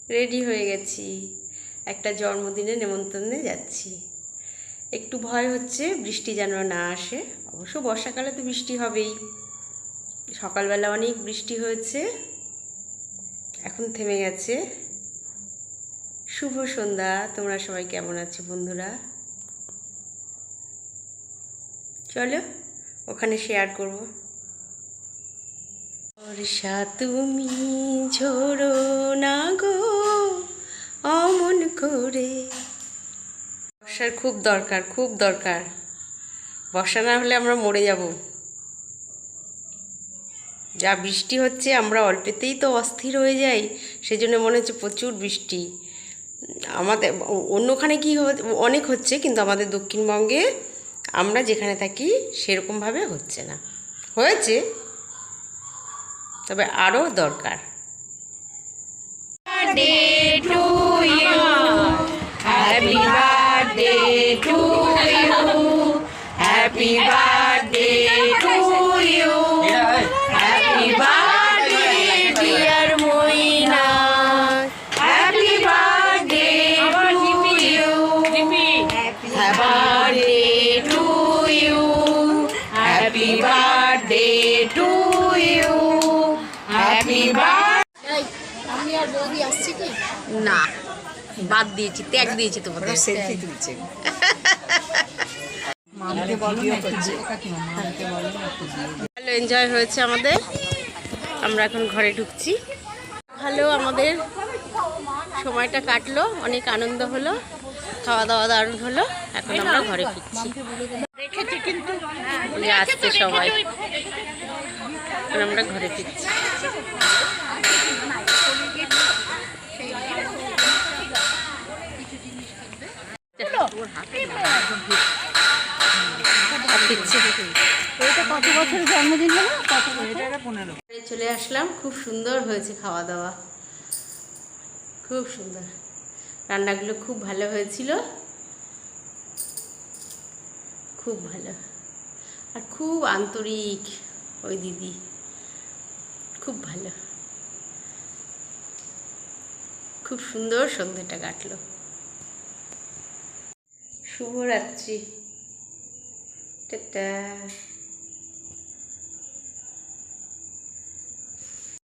Ready হয়ে গেছি, একটা জন্মদিনে নেমন্তন্নে যাচ্ছি। একটু ভয় হচ্ছে বৃষ্টি যেন না আসে। অবশ্য বর্ষাকালে তো বৃষ্টি হবেই। সকালবেলা অনেক বৃষ্টি হয়েছে, এখন থেমে গেছে। শুভ সন্ধ্যা। তোমরা সবাই কেমন আছো বন্ধুরা? চলো ওখানে শেয়ার করব। বর্ষা তুমি ঝোড়ো না গো অমন করে। বর্ষার খুব দরকার, খুব দরকার। বর্ষা না হলে আমরা মরে যাব। যা বৃষ্টি হচ্ছে আমরা অল্পেতেই তো অস্থির হয়ে যাই, সেজন্য মনে হচ্ছে প্রচুর বৃষ্টি। আমাদের অন্যখানে কি অনেক হচ্ছে, কিন্তু আমাদের দক্ষিণবঙ্গে আমরা যেখানে থাকি সেরকমভাবে হচ্ছে না। হয়েছে, তবে আরও দরকার। Happy birthday to you, happy birthday to you, happy birthday dear Moina, happy birthday to you, happy birthday to you, happy birthday to you, happy birthday. আমি আর বৌদি আসছি কি না, বাদ দিয়েছি, ত্যাগ দিয়েছি তোমাদের। সেলফি তুলছে। ভালো এনজয় হয়েছে আমাদের। আমরা এখন ঘরে ঢুকছি। ভালো আমাদের সময়টা কাটলো, অনেক আনন্দ হলো, খাওয়া দাওয়া দারুণ হলো। এখন আমরা ঘরে ফিরছি। আসছে সবাই, এখন আমরা ঘরে ফিরছি। কত বছরের জন্মদিন হলো? চলে আসলাম। খুব সুন্দর হয়েছে খাওয়া দাওয়া, খুব সুন্দর। রান্নাগুলো খুব ভালো হয়েছিল, খুব ভালো। আর খুব আন্তরিক ওই দিদি, খুব ভালো। খুব সুন্দর সন্ধ্যেটা কাটলো। শুভরাত্রি, টাটা।